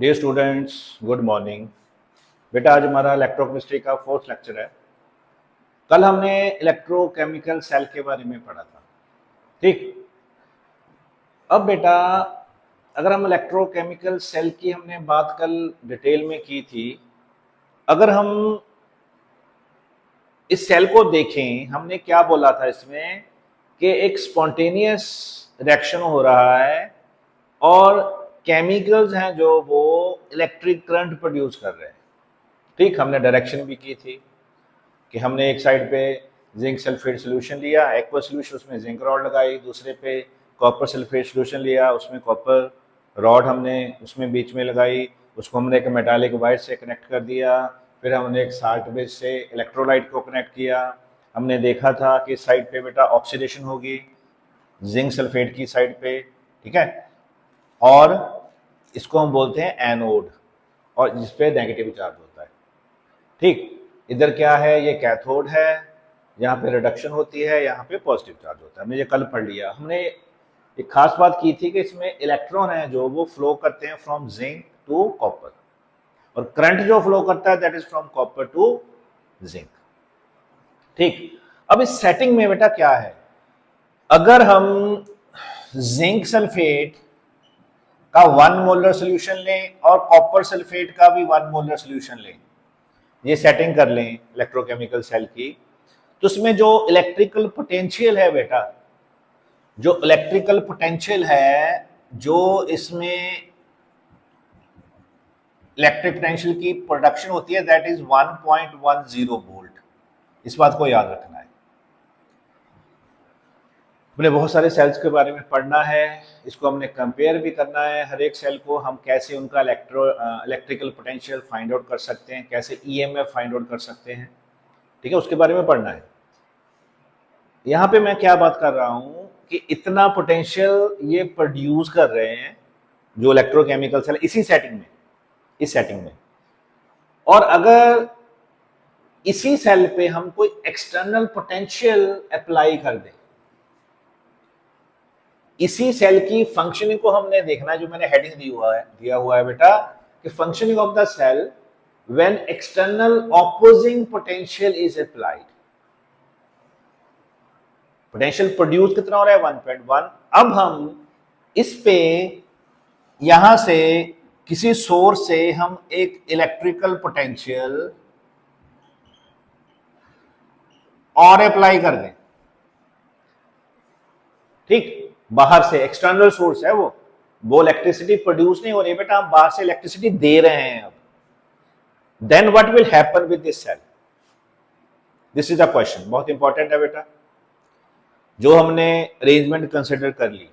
Dear students, good morning. बेटा आज हमारा इलेक्ट्रोकेमिस्ट्री का 4th लेक्चर है। कल हमने इलेक्ट्रोकेमिकल सेल के बारे में पढ़ा था। ठीक, अब बेटा अगर हम इलेक्ट्रोकेमिकल सेल की हमने बात कल डिटेल में की थी, अगर हम इस सेल को देखें, हमने क्या बोला था इसमें कि एक स्पॉन्टेनियस रिएक्शन हो रहा है और केमिकल्स हैं जो वो इलेक्ट्रिक करंट प्रोड्यूस कर रहे हैं। ठीक, हमने डायरेक्शन भी की थी कि हमने एक साइड पे जिंक सल्फेट सोल्यूशन लिया, एक्वा सोल्यूशन, उसमें जिंक रॉड लगाई, दूसरे पे कॉपर सल्फेट सोल्यूशन लिया, उसमें कॉपर रॉड हमने उसमें बीच में लगाई, उसको हमने एक मेटालिक वायर से कनेक्ट कर दिया, फिर हमने एक साल्ट बेस से इलेक्ट्रोलाइट को कनेक्ट किया। हमने देखा था कि साइड पे बेटा ऑक्सीडेशन होगी जिंक सल्फेट की साइड पे, ठीक है, और इसको हम बोलते हैं एनोड, और जिसपे नेगेटिव चार्ज होता है। ठीक, इधर क्या है, ये कैथोड है, यहाँ पे रिडक्शन होती है, यहाँ पे पॉजिटिव चार्ज होता है। हमने ये कल पढ़ लिया। हमने एक खास बात की थी कि इसमें इलेक्ट्रॉन है जो वो फ्लो करते हैं फ्रॉम जिंक टू कॉपर, और करंट जो फ्लो करता है that is from copper to zinc. ठीक, अब इस सेटिंग में बेटा क्या है, अगर हम जिंक सल्फेट का 1 मोलर सोल्यूशन लें और कॉपर सल्फेट का भी 1 मोलर सोल्यूशन लें, ये सेटिंग कर लें इलेक्ट्रोकेमिकल सेल की, तो उसमें जो इलेक्ट्रिकल पोटेंशियल है बेटा, जो इलेक्ट्रिकल पोटेंशियल है, जो इसमें इलेक्ट्रिक पोटेंशियल की प्रोडक्शन होती है दैट इज 1.10 वोल्ट। इस बात को याद रखना है। हमने बहुत सारे सेल्स के बारे में पढ़ना है, इसको हमने कंपेयर भी करना है, हर एक सेल को हम कैसे उनका इलेक्ट्रिकल पोटेंशियल फाइंड आउट कर सकते हैं, कैसे ईएमएफ फाइंड आउट कर सकते हैं, ठीक है, उसके बारे में पढ़ना है। यहाँ पे मैं क्या बात कर रहा हूँ कि इतना पोटेंशियल ये प्रोड्यूस कर रहे हैं जो इलेक्ट्रोकेमिकल सेल इसी सेटिंग में, इस सेटिंग में, और अगर इसी सेल पे हम कोई एक्सटर्नल पोटेंशियल अप्लाई कर दें, इसी सेल की फंक्शनिंग को हमने देखना है, जो मैंने हेडिंग दिया हुआ है बेटा कि functioning of the cell when external opposing potential is applied. Potential produce कितना हो रहा है 1.1। अब हम इस पे यहां से किसी सोर्स से हम एक इलेक्ट्रिकल पोटेंशियल और अप्लाई कर दें। ठीक, बाहर से एक्सटर्नल सोर्स है, वो इलेक्ट्रिसिटी प्रोड्यूस नहीं हो रही बेटा, हम बाहर से इलेक्ट्रिसिटी दे रहे हैं। अब then what will happen with this cell, this is a question, बहुत इंपॉर्टेंट है बेटा। जो हमने अरेंजमेंट कंसिडर कर ली,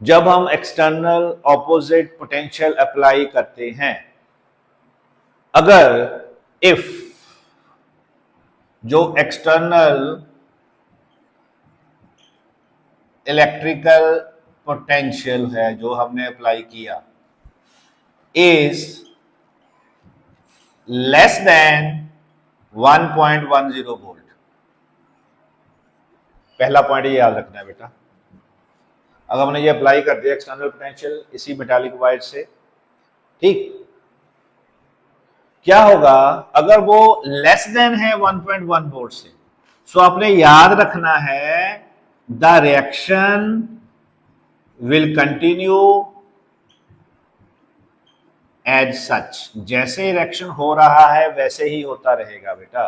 जब हम एक्सटर्नल ऑपोजिट पोटेंशियल अप्लाई करते हैं, अगर इफ जो एक्सटर्नल इलेक्ट्रिकल पोटेंशियल है जो हमने अप्लाई किया इज लेस देन 1.10 वोल्ट, पहला पॉइंट ये याद रखना है बेटा। अगर हमने ये अप्लाई कर दिया एक्सटर्नल पोटेंशियल इसी मेटालिक वायर से, ठीक, क्या होगा अगर वो लेस देन है 1.1 वोल्ट से, सो आपने याद रखना है the reaction will continue as such. जैसे रिएक्शन हो रहा है वैसे ही होता रहेगा बेटा।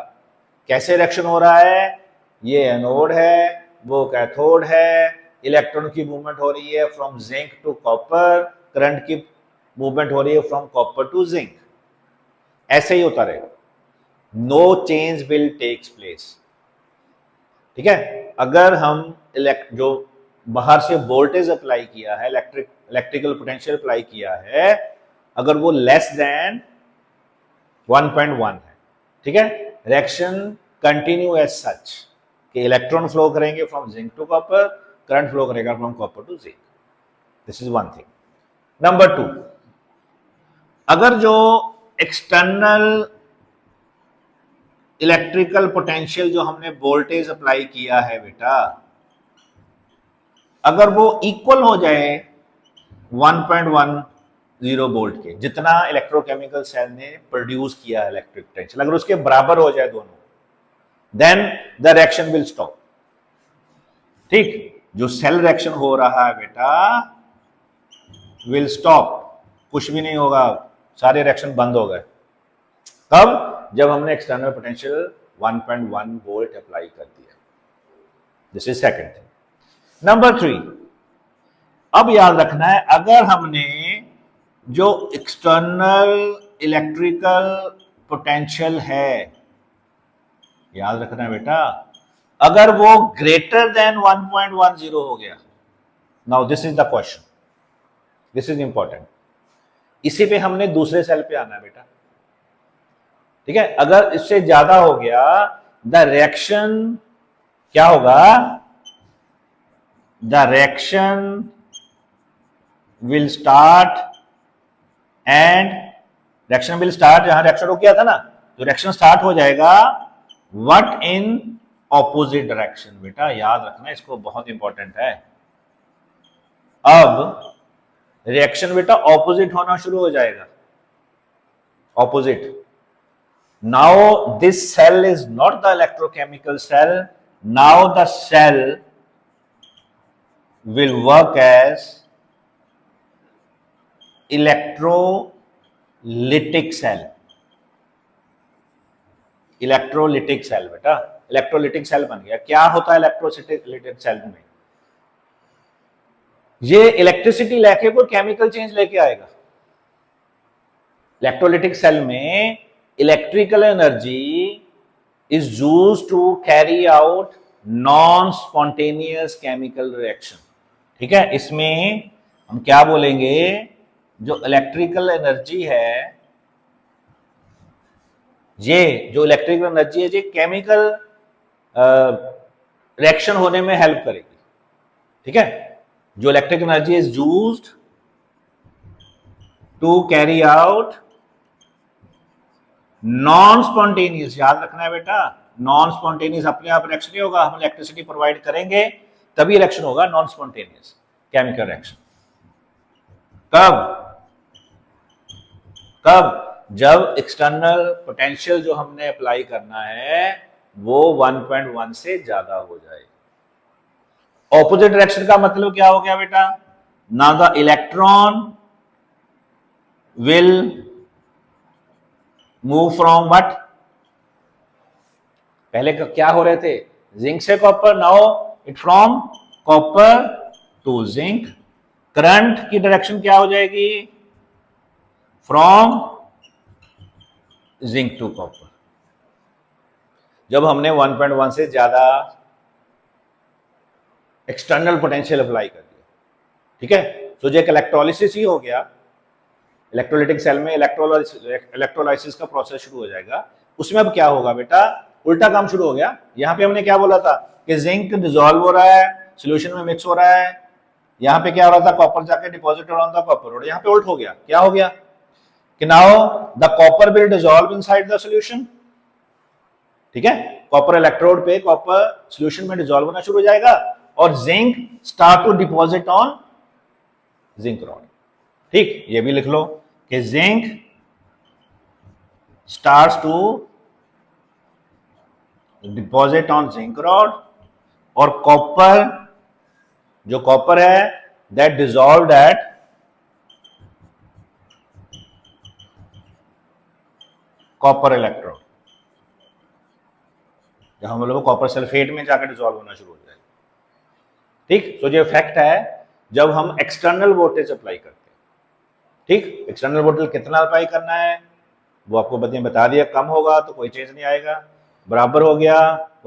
कैसे रिएक्शन हो रहा है, ये एनोड है, वो कैथोड है, इलेक्ट्रॉन की मूवमेंट हो रही है from zinc to copper, current की मूवमेंट हो रही है फ्रॉम कॉपर टू जिंक, ऐसे ही होता रहेगा, no change will takes place. ठीक है, अगर हम जो बाहर से वोल्टेज अप्लाई किया है, इलेक्ट्रिकल पोटेंशियल अप्लाई किया है, अगर वो लेस देन 1.1 है, ठीक है, रिएक्शन कंटिन्यू एज सच कि इलेक्ट्रॉन फ्लो करेंगे from zinc to copper, current flow करेगा from copper to zinc. This is one thing. Number 2, अगर जो एक्सटर्नल इलेक्ट्रिकल पोटेंशियल जो हमने वोल्टेज अप्लाई किया है बेटा, अगर वो इक्वल हो जाए 1.1 0 वोल्ट के, जितना इलेक्ट्रोकेमिकल सेल ने प्रोड्यूस किया इलेक्ट्रिक पोटेंशियल, अगर उसके बराबर हो जाए दोनों, then the reaction will stop. ठीक, जो सेल रिएक्शन हो रहा है बेटा विल स्टॉप, कुछ भी नहीं होगा, सारे रिएक्शन बंद हो गए। कब? जब हमने एक्सटर्नल पोटेंशियल 1.1 वोल्ट अप्लाई कर दिया। This is second thing. Number 3, अब याद रखना है, अगर हमने जो एक्सटर्नल इलेक्ट्रिकल पोटेंशियल है, याद रखना है बेटा, अगर वो ग्रेटर देन 1.10 हो गया, now this is the question, this is important, इसी पे हमने दूसरे सेल पे आना है बेटा। ठीक है, अगर इससे ज्यादा हो गया, द रिएक्शन क्या होगा? The reaction will start, and reaction will start, जहां रिएक्शन रुक गया था ना, तो रिएक्शन स्टार्ट हो जाएगा व्हाट? In opposite direction. बेटा याद रखना, इसको बहुत इंपॉर्टेंट है। अब रिएक्शन बेटा ऑपोजिट होना शुरू हो जाएगा, opposite. Now this cell is not the electrochemical cell, now the cell will work as electrolytic cell। Electrolytic cell बेटा, इलेक्ट्रोलिटिक सेल बन गया। क्या होता है इलेक्ट्रोलिटिक सेल में? ये इलेक्ट्रिसिटी लेके कोई केमिकल चेंज लेके आएगा। इलेक्ट्रोलिटिक सेल में electrical energy is used to carry out non spontaneous chemical reaction. ठीक है, इसमें हम क्या बोलेंगे? जो इलेक्ट्रिकल एनर्जी है, ये जो इलेक्ट्रिकल एनर्जी है, ये केमिकल रिएक्शन होने में हेल्प करेगी। ठीक है, जो electric energy is used to carry out non spontaneous, याद रखना है बेटा, नॉन स्पॉन्टेनियस अपने आप रिएक्शन नहीं होगा, हम इलेक्ट्रिसिटी प्रोवाइड करेंगे तभी रिएक्शन होगा, नॉन स्पॉन्टेनियस केमिकल रिएक्शन। कब? कब? जब एक्सटर्नल पोटेंशियल जो हमने अप्लाई करना है वो 1.1 से ज्यादा हो जाए। ऑपोजिट डायरेक्शन का मतलब क्या हो गया बेटा? ना the electron will move from what? पहले क्या हो रहे थे? जिंक से copper, now it from copper to zinc. Current की डायरेक्शन क्या हो जाएगी? From zinc to copper. जब हमने 1.1 से ज्यादा एक्सटर्नल पोटेंशियल अप्लाई कर दिया, ठीक है, तो जो एक इलेक्ट्रोलिसिस ही हो गया, इलेक्ट्रोलिटिक सेल में इलेक्ट्रोलाइसिस का प्रोसेस शुरू हो जाएगा। उसमें अब क्या होगा बेटा? उल्टा काम शुरू हो गया। यहां पे हमने क्या बोला था कि जिंक डिसॉल्व हो रहा है, सॉल्यूशन में मिक्स हो रहा है, यहां पे क्या हो रहा था? कॉपर जाके डिपॉजिट अराउंड द कॉपर, और यहां पे उल्ट हो गया। क्या हो गया कि now the copper will dissolve inside the solution. ठीक है, कॉपर इलेक्ट्रोड पे कॉपर सॉल्यूशन में डिसॉल्व होना शुरू हो जाएगा और zinc start to deposit on zinc rod. ठीक, ये भी लिख लो कि zinc starts to deposit on zinc rod, और कॉपर, जो कॉपर है that dissolved at copper electrode, जहां हम लोग कॉपर सल्फेट में जाकर डिसॉल्व होना शुरू हो जाएगा। ठीक, तो ये फैक्ट है जब हम एक्सटर्नल वोल्टेज अप्लाई करते हैं। ठीक, एक्सटर्नल वोल्टेज कितना अप्लाई करना है वो आपको बता दिया। कम होगा तो कोई चेंज नहीं आएगा, बराबर हो गया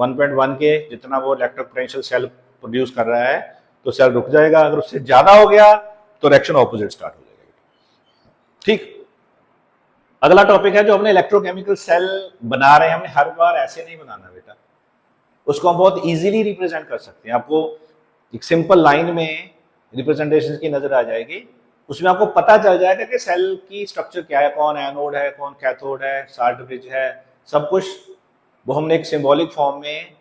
1.1 के, जितना वो इलेक्ट्रिक पोटेंशियल सेल प्रोड्यूस कर रहा है तो सेल रुक जाएगा। अगर उससे ज्यादा हो गया तो रिएक्शन ऑपोजिट स्टार्ट हो जाएगा। ठीक, अगला टॉपिक है जो हमने इलेक्ट्रोकेमिकल सेल बना रहे हैं, हमने हर बार ऐसे नहीं बनाना बेटा, उसको हम बहुत इजीली रिप्रेजेंट कर सकते हैं। आपको एक सिंपल लाइन में रिप्रेजेंटेशन की नजर आ जाएगी, उसमें आपको पता चल जाएगा कि सेल की स्ट्रक्चर क्या है, कौन एनोड है, कौन कैथोड है, साल्ट ब्रिज है, सब कुछ वो हमने एक सिंबॉलिक फॉर्म में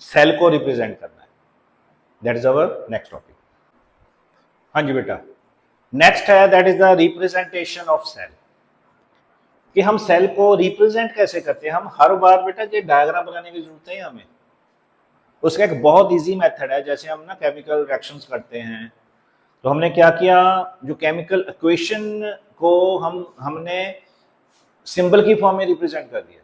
सेल को रिप्रेजेंट करना है। That is our next topic. हाँ जी बेटा, नेक्स्ट है that is the representation of cell, कि हम सेल को रिप्रेजेंट कैसे करते हैं। हम हर बार बेटा ये डायग्राम बनाने की जरूरत है हमें, उसका एक बहुत इजी मेथड है। जैसे हम ना केमिकल रिएक्शंस करते हैं, तो हमने क्या किया, जो केमिकल इक्वेशन को हमने सिंबल की फॉर्म में रिप्रेजेंट कर दिया,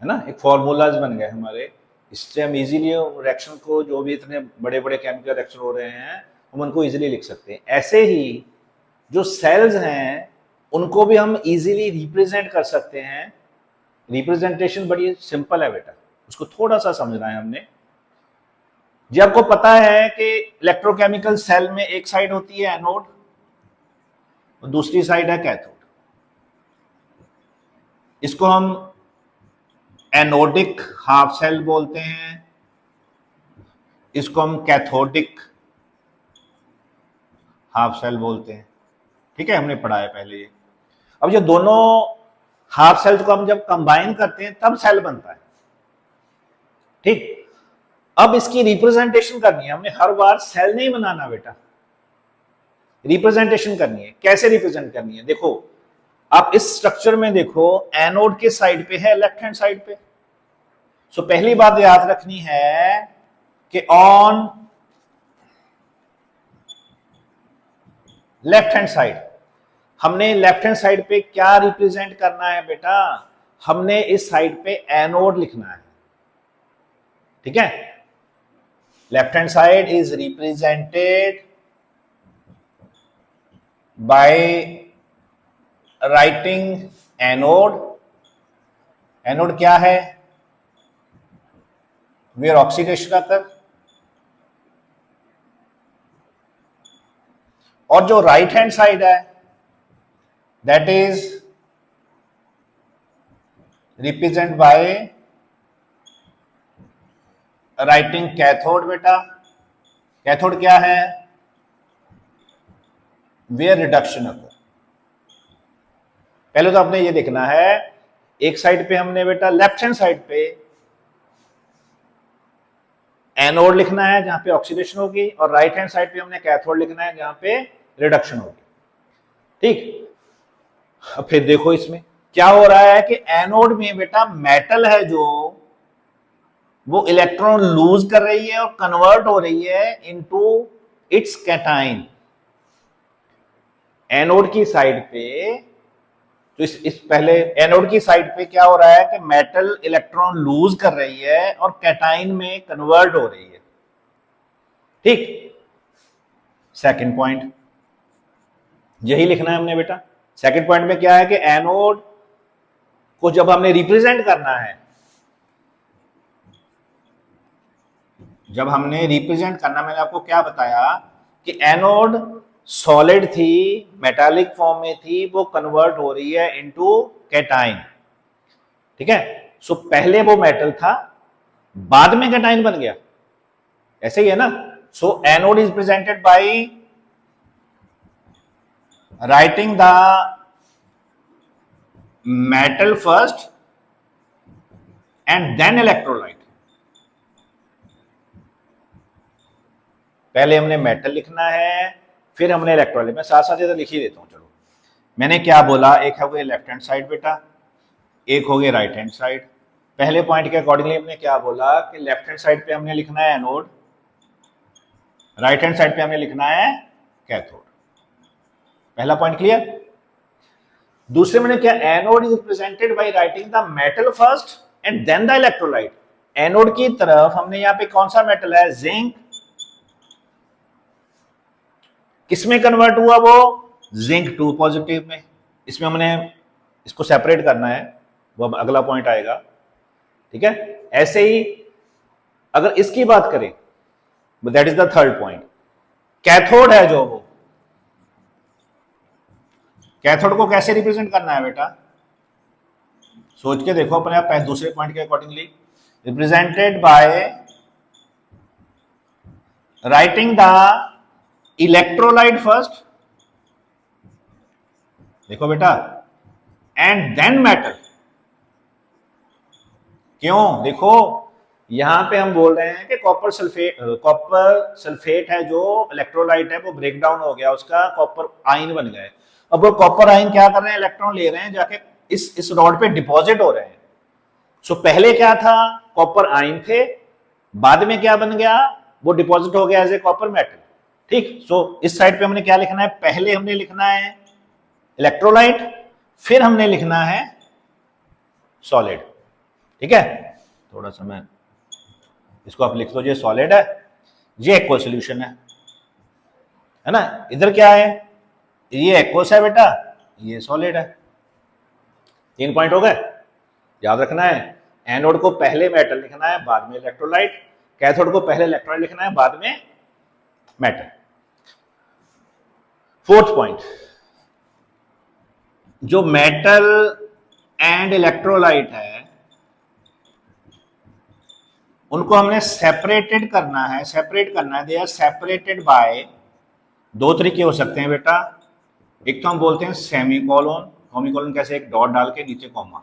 है ना, एक फॉर्मूलाज बन गए हमारे। इससे हम इजीली रिएक्शन को, जो भी इतने बड़े बड़े केमिकल रिएक्शन हो रहे हैं, हम उनको इजीली लिख सकते हैं। ऐसे ही जो सेल्स हैं उनको भी हम इजीली रिप्रेजेंट कर सकते हैं। रिप्रेजेंटेशन बड़ी सिंपल है बेटा, उसको थोड़ा सा समझना है हमने। जी आपको पता है कि इलेक्ट्रोकेमिकल सेल में एक साइड होती है एनोड और दूसरी साइड है कैथोड। इसको हम एनोडिक हाफ सेल बोलते हैं, इसको हम कैथोडिक हाफ सेल बोलते हैं। ठीक है, हमने पढ़ा है पहले ये। अब ये दोनों हाफ सेल्स को हम जब कंबाइन करते हैं तब सेल बनता है। ठीक, अब इसकी रिप्रेजेंटेशन करनी है हमने। हर बार सेल नहीं बनाना बेटा, रिप्रेजेंटेशन करनी है। कैसे रिप्रेजेंट करनी है, देखो आप इस स्ट्रक्चर में देखो, एनोड के साइड पे है, लेफ्ट हैंड साइड पे। सो पहली बात याद रखनी है कि ऑन लेफ्ट हैंड साइड, हमने लेफ्ट हैंड साइड पे क्या रिप्रेजेंट करना है बेटा, हमने इस साइड पे एनोड लिखना है। ठीक है, left hand side is represented by writing anode. Anode क्या है, वेयर ऑक्सीडेशन अकर। और जो राइट हैंड साइड है that is represent by writing cathode. बेटा कैथोड क्या है, वेयर रिडक्शन अकर। पहले तो आपने ये देखना है, एक साइड पे हमने बेटा लेफ्ट हैंड साइड पे एनोड लिखना है जहां पे ऑक्सीडेशन होगी, और राइट हैंड साइड पे हमने कैथोड लिखना है जहां पे रिडक्शन होगी। ठीक, अब फिर देखो इसमें क्या हो रहा है कि एनोड में बेटा मेटल है जो वो इलेक्ट्रॉन लूज कर रही है और कन्वर्ट हो रही है इनटू इट्स कैटाइन। एनोड की साइड पे, तो इस पहले एनोड की साइड पे क्या हो रहा है कि मेटल इलेक्ट्रॉन लूज कर रही है और कैटाइन में कन्वर्ट हो रही है। ठीक, सेकंड पॉइंट यही लिखना है हमने बेटा। सेकंड पॉइंट में क्या है कि एनोड को जब हमने रिप्रेजेंट करना है, जब हमने रिप्रेजेंट करना, मैंने आपको क्या बताया कि एनोड सॉलिड थी, मेटालिक फॉर्म में थी, वो कन्वर्ट हो रही है इनटू कैटाइन। ठीक है, सो पहले वो मेटल था, बाद में कैटाइन बन गया, ऐसे ही है ना। So anode is presented by writing the metal first and then electrolyte. पहले हमने मेटल लिखना है, फिर हमने इलेक्ट्रोलाइट। मैं साथ साथ इधर लिख ही देता हूं। चलो, मैंने क्या बोला, एक हो गया लेफ्ट हैंड साइड बेटा, एक हो गया राइट हैंड साइड। पहले पॉइंट के अकॉर्डिंगली हमने क्या बोला कि लेफ्ट हैंड साइड पे हमने लिखना है एनोड, राइट हैंड साइड पे हमने लिखना है कैथोड। पहला पॉइंट क्लियर। दूसरे में क्या, anode is represented by writing the metal first and then the electrolyte. Anode की तरफ हमने यहां पे कौन सा मेटल है, जिंक। किसमें कन्वर्ट हुआ वो, जिंक 2 पॉजिटिव में। इसमें हमने इसको सेपरेट करना है, वो अगला पॉइंट आएगा। ठीक है, ऐसे ही अगर इसकी बात करें, that is the third point. Cathode है जो, वो कैथोड को कैसे रिप्रेजेंट करना है बेटा, सोच के देखो अपने आप। दूसरे पॉइंट के accordingly represented by writing the electrolyte first, देखो बेटा, एंड देन मेटल। क्यों, देखो यहाँ पे हम बोल रहे हैं कि कॉपर सल्फेट है जो इलेक्ट्रोलाइट है वो ब्रेक डाउन हो गया, उसका कॉपर आयन बन गए। अब वो कॉपर आयन क्या कर रहे हैं, इलेक्ट्रॉन ले रहे हैं जाके इस रॉड पे डिपॉजिट हो रहे हैं। सो पहले क्या था, कॉपर आयन थे, बाद में क्या बन गया, वो डिपॉजिट हो गया एज ए कॉपर मेटल। ठीक, सो इस साइड पे हमने क्या लिखना है, पहले हमने लिखना है इलेक्ट्रोलाइट, फिर हमने लिखना है सॉलिड। ठीक है, थोड़ा सा मैं इसको आप लिख दो, ये सॉलिड है, ये एक्वा सोल्यूशन है ना। इधर क्या है, ये एक्वस है बेटा, ये सॉलिड है। 3 पॉइंट हो गए, याद रखना है। एनोड को पहले मेटल लिखना है, बाद में इलेक्ट्रोलाइट। कैथोड को पहले इलेक्ट्रोलाइट लिखना है, बाद में मेटल। 4th पॉइंट, जो मेटल एंड इलेक्ट्रोलाइट है उनको हमने सेपरेटेड करना है, दे आर सेपरेटेड बाय 2 तरीके हो सकते हैं बेटा। एक तो हम बोलते हैं सेमीकोलन, सेमीकोलन कैसे, एक डॉट डाल के नीचे कॉमा,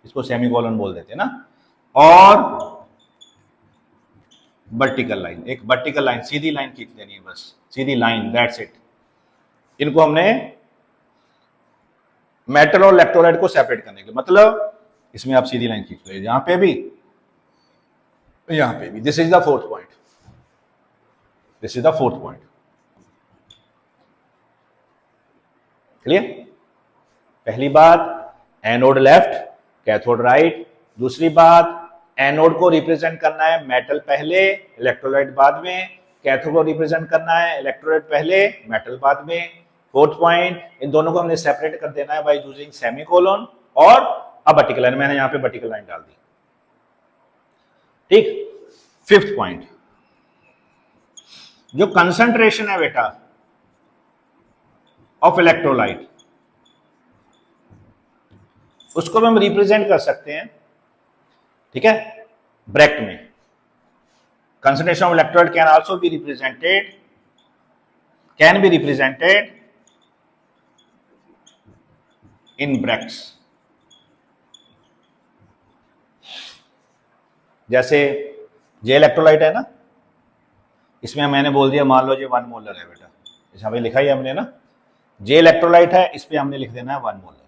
इसको सेमीकोलन बोल देते हैं ना। और वर्टिकल लाइन, एक वर्टिकल लाइन, सीधी लाइन खींच देनी है बस, सीधी लाइन, दैट्स इट। इनको हमने मेटल और इलेक्ट्रोलाइट को सेपरेट करने के मतलब इसमें आप सीधी लाइन खींच लो, यहां पे भी, यहां पे भी। This is the 4th point, this is the 4th point. Clear? पहली बात, एनोड लेफ्ट, कैथोड राइट। दूसरी बात, एनोड को रिप्रेजेंट करना है मेटल पहले, इलेक्ट्रोलाइट बाद में। कैथोड को रिप्रेजेंट करना है इलेक्ट्रोलाइट पहले, मेटल बाद में। 4th पॉइंट, इन दोनों को हमने सेपरेट कर देना है बाय यूजिंग सेमीकोलन और अ वर्टिकल लाइन। मैंने यहां पे वर्टिकल लाइन डाल दी। ठीक। 5th पॉइंट, जो कंसंट्रेशन है बेटा ऑफ इलेक्ट्रोलाइट, उसको भी हम रिप्रेजेंट कर सकते हैं, ठीक है, ब्रैकेट में। Concentration of electrolyte can also be represented, can be represented in brackets. जैसे जे इलेक्ट्रोलाइट है ना, इसमें मैंने बोल दिया, मान लो ये 1 मोलर है बेटा, जैसे लिखा ही हमने ना, जे इलेक्ट्रोलाइट है, इस पे हमने लिख देना है 1 मोलर।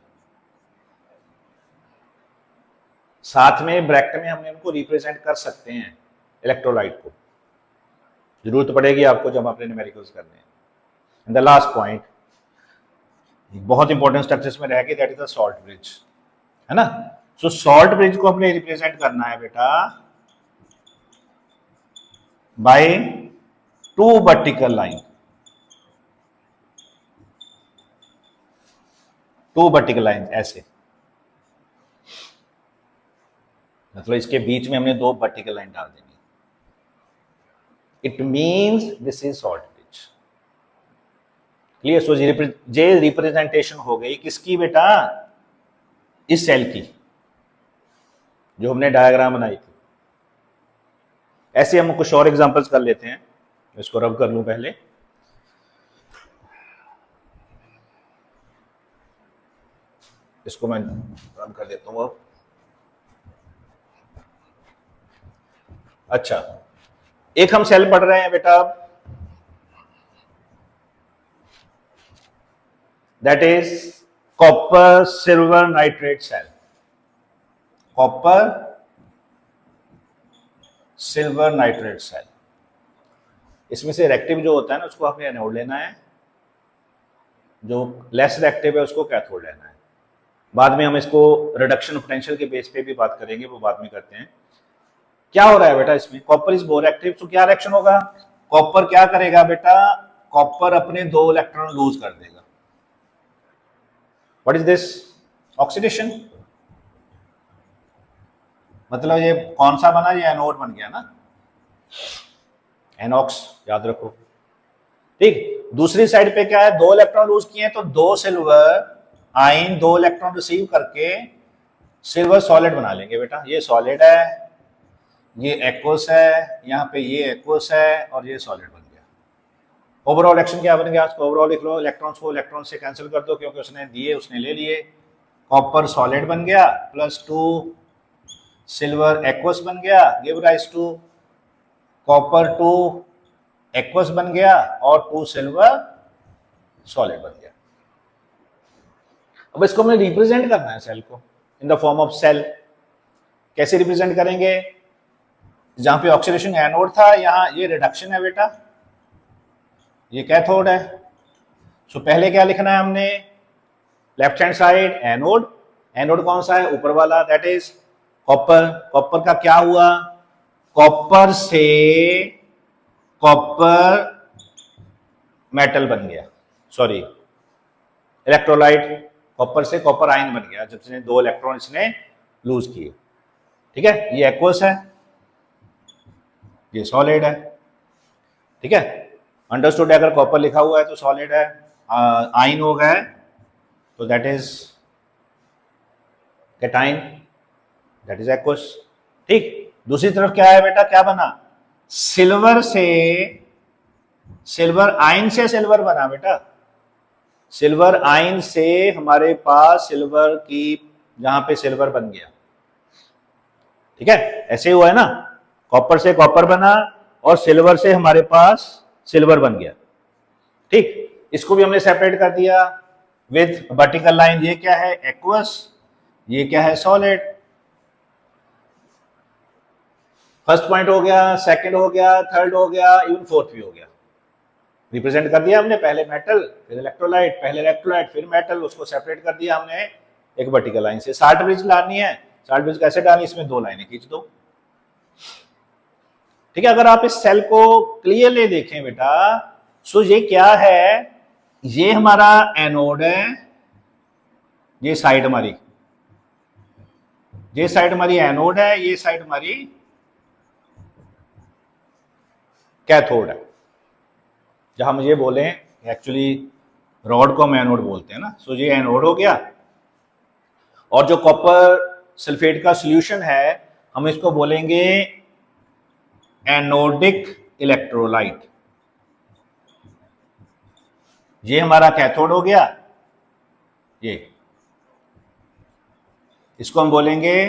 साथ में ब्रैकेट में हमने उनको रिप्रेजेंट कर सकते हैं इलेक्ट्रोलाइट को, जरूरत पड़ेगी आपको जब आपने न्यूमेरिकल्स करने हैं। एंड द लास्ट पॉइंट, बहुत इंपॉर्टेंट स्ट्रक्चर्स में रहेगी, that is the salt bridge, है ना। सो सॉल्ट ब्रिज को हमने रिप्रेजेंट करना है बेटा by 2 vertical line, 2 vertical line ऐसे, मतलब इसके बीच में हमने 2 वर्टिकल लाइन डाल देनी। It means this is salt bridge. Clear? So J representation हो गई किसकी बेटा, इस सेल की जो हमने डायग्राम बनाई थी। ऐसे हम कुछ और एग्जांपल्स कर लेते हैं, इसको रब कर लूं पहले। इसको मैं रब कर देता हूं अब। अच्छा, एक हम सेल पढ़ रहे हैं बेटा, that is copper silver nitrate cell. Copper silver nitrate cell, इसमें से रिएक्टिव जो होता है ना, उसको आपने एनोड लेना है, जो लेस रिएक्टिव है उसको कैथोड लेना है। बाद में हम इसको रिडक्शन पोटेंशियल के बेस पे भी बात करेंगे, वो बाद में करते हैं। क्या हो रहा है बेटा इसमें, कॉपर इज मोर एक्टिव, तो क्या रिएक्शन होगा, कॉपर क्या करेगा बेटा, कॉपर अपने 2 इलेक्ट्रॉन लूज कर देगा। What is this, oxidation. मतलब ये कौन सा बना, ये एनोड बन गया ना, एनॉक्स, याद रखो। ठीक, दूसरी साइड पे क्या है, 2 इलेक्ट्रॉन लूज किए हैं, तो 2 सिल्वर आयन 2 इलेक्ट्रॉन रिसीव करके सिल्वर सॉलिड बना लेंगे बेटा। ये सॉलिड है, ये एक्वस है, यहाँ पे ये एक्वस है, और ये सॉलिड बन गया। ओवरऑल एक्शन क्या बन गया, ओवरऑल लिख लो, इलेक्ट्रॉन्स को इलेक्ट्रॉन से कैंसिल कर दो, क्योंकि उसने दिए उसने ले लिए। कॉपर सॉलिड बन गया, +2 सिल्वर एक्वस बन गया, give rise to copper two aqueous बन गया और टू सिल्वर सॉलिड बन गया। अब इसको हमें रिप्रेजेंट करना है सेल को in the form of cell. कैसे रिप्रेजेंट करेंगे? जहां पे ऑक्सीडेशन एनोड था यहां ये रिडक्शन है बेटा, ये कैथोड है। सो पहले क्या लिखना है हमने? Left hand side anode, anode कौन सा है? ऊपर वाला, दैट इज कॉपर। कॉपर का क्या हुआ? कॉपर से कॉपर मेटल बन गया, सॉरी इलेक्ट्रोलाइट। कॉपर से कॉपर आयन बन गया जब से 2 इलेक्ट्रॉन इसने लूज किए। ठीक है, ये एक्वस है, ये सॉलिड है। ठीक है, अंडरस्टूड। अगर कॉपर लिखा हुआ है तो सॉलिड है, आयन हो गया तो that is cation, that is aqueous. ठीक, दूसरी तरफ क्या है बेटा? क्या बना? सिल्वर से, सिल्वर आयन से सिल्वर बना बेटा। सिल्वर आयन से हमारे पास सिल्वर की, जहां पे सिल्वर बन गया। ठीक है, ऐसे हुआ है ना, कॉपर से कॉपर बना और सिल्वर से हमारे पास सिल्वर बन गया। ठीक, इसको भी हमने सेपरेट कर दिया विथ वर्टिकल लाइन। ये क्या है? एक्वस। ये क्या है? सॉलिड। फर्स्ट पॉइंट हो गया, सेकंड हो गया, थर्ड हो गया, इवन फोर्थ भी हो गया। रिप्रेजेंट कर दिया हमने, पहले मेटल फिर इलेक्ट्रोलाइट, पहले इलेक्ट्रोलाइट फिर मेटल, उसको सेपरेट कर दिया हमने एक वर्टिकल लाइन से। साल्ट ब्रिज लानी है, साल्ट ब्रिज कैसे डालनी? इसमें 2 लाइनें खींच दो। ठीक है, अगर आप इस सेल को क्लियरली देखें बेटा, सो ये क्या है? ये हमारा एनोड है, ये साइड हमारी, ये साइड हमारी एनोड है, ये साइड हमारी कैथोड है। जहां मुझे बोले, एक्चुअली रॉड को हम एनोड बोलते हैं ना, सो ये एनोड हो गया। और जो कॉपर सल्फेट का सॉल्यूशन है हम इसको बोलेंगे एनोडिक इलेक्ट्रोलाइट। ये हमारा कैथोड हो गया, ये इसको हम बोलेंगे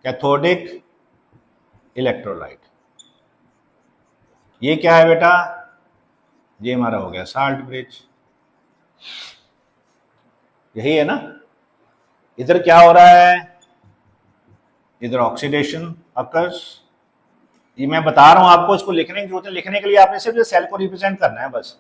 कैथोडिक इलेक्ट्रोलाइट। ये क्या है बेटा? ये हमारा हो गया साल्ट ब्रिज। यही है ना? इधर क्या हो रहा है? इधर ऑक्सीडेशन अकर्स। ये मैं बता रहा हूं आपको, इसको लिखने की जरूरत है। लिखने के लिए आपने सिर्फ सेल को रिप्रेजेंट करना है बस।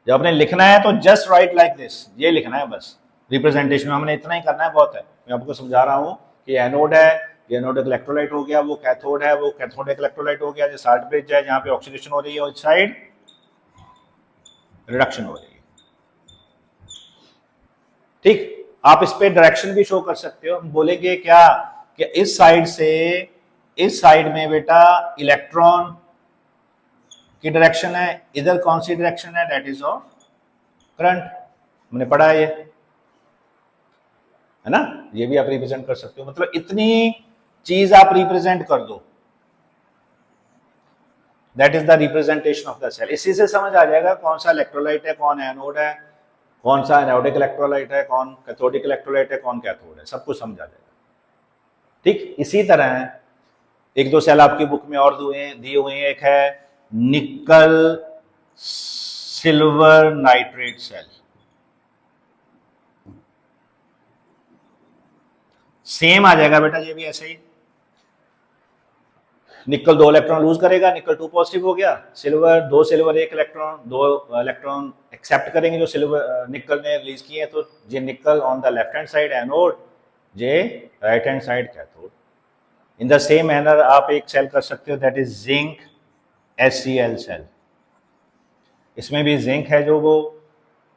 जब आपने लिखना है तो जस्ट राइट लाइक दिस, ये लिखना है बस। रिप्रेजेंटेशन में हमने इतना ही करना है, बहुत है। मैं आपको समझा रहा हूं कि एनोड है, ये एनोडिक इलेक्ट्रोलाइट हो गया, वो कैथोड है, वो कैथोडिक इलेक्ट्रोलाइट हो गया। ये साल्ट ब्रिज है, जहां पे ऑक्सीडेशन हो रही है, उस साइड रिडक्शन हो रही है। ठीक, आप इस पे डायरेक्शन भी शो कर सकते हो। हम बोलेंगे क्या कि इस साइड से इस साइड में बेटा इलेक्ट्रॉन की डायरेक्शन है, इधर कौन सी डायरेक्शन है? That is of current. हमने पढ़ा है ये, है ना? ये भी आप रिप्रेजेंट कर सकते हो। मतलब इतनी चीज आप रिप्रेजेंट कर दो, that is the representation of the cell. इसी से समझ आ जाएगा कौन सा इलेक्ट्रोलाइट है, कौन एनोड है, कौन सा एनोडिक इलेक्ट्रोलाइट है, कौन कैथोडिक इलेक्ट्रोलाइट है, कौन कैथोड है, सब कुछ समझ आ जाएगा। ठीक, इसी तरह एक दो सेल आपकी बुक में और दिए हुए हैं। एक है निकल सिल्वर नाइट्रेट सेल। सेम आ जाएगा बेटा, ये भी ऐसे ही। निकल 2 इलेक्ट्रॉन लूज करेगा, निकल 2 पॉजिटिव हो गया। Silver 2 silver 1 electron, 2 electron accept करेंगे जो सिल्वर निकल ने रिलीज किए हैं, तो ये nickel on the left hand side anode, ये right hand side cathode. In the same manner आप एक सेल कर सकते हो, that is zinc HCl cell. इसमें भी जिंक है जो वो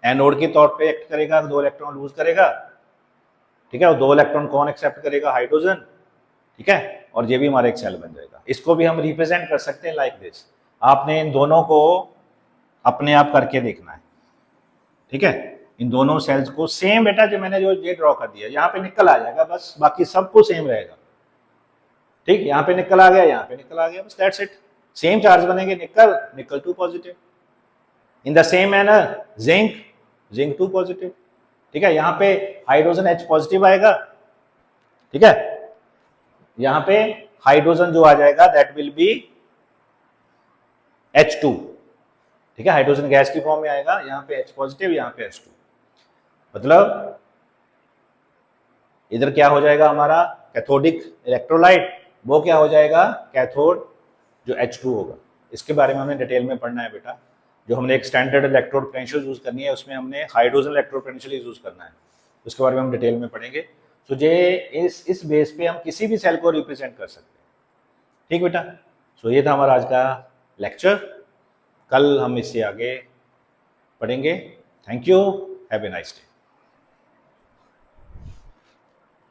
एनोड के तौर पे एक्ट करेगा, 2 इलेक्ट्रॉन लूज करेगा। ठीक है, और 2 इलेक्ट्रॉन कौन एक्सेप्ट करेगा? हाइड्रोजन। ठीक है, और ये भी हमारा एक सेल बन जाएगा। इसको भी हम रिप्रेजेंट कर सकते हैं लाइक दिस। आपने इन दोनों को अपने आप करके देखना है। ठीक है, इन दोनों सेल्स को सेम बेटा, जो मैंने जो ये ड्रॉ कर दिया, यहाँ पे निकल आ जाएगा बस, बाकी सब कुछ सेम रहेगा। ठीक, यहाँ पे निकल आ गया, यहाँ पे निकल आ गया, बस दैट्स इट। सेम चार्ज बनेंगे, निकल निकल 2 positive. In the same manner zinc zinc 2 positive. ठीक है, यहाँ पे हाइड्रोजन H पॉजिटिव आएगा। ठीक है, यहां पे हाइड्रोजन जो आ जाएगा दैट विल बी H2, ठीक है, हाइड्रोजन गैस की फॉर्म में आएगा, यहाँ पे H पॉजिटिव, यहाँ पे H2, मतलब इधर क्या हो जाएगा हमारा कैथोडिक इलेक्ट्रोलाइट, वो क्या हो जाएगा कैथोड जो H2 होगा। इसके बारे में हमें डिटेल में पढ़ना है बेटा। जो हमने एक स्टैंडर्ड इलेक्ट्रोड पोटेंशियल यूज करनी है उसमें हमने हाइड्रोजन इलेक्ट्रोड पोटेंशियल यूज करना है, उसके बारे में हम डिटेल में पढ़ेंगे। तो ये इस बेस पे हम किसी भी सेल को रिप्रेजेंट कर सकते हैं, ठीक बेटा। सो ये था हमारा आज का लेक्चर, कल हम इससे आगे पढ़ेंगे। Thank you, have a nice day.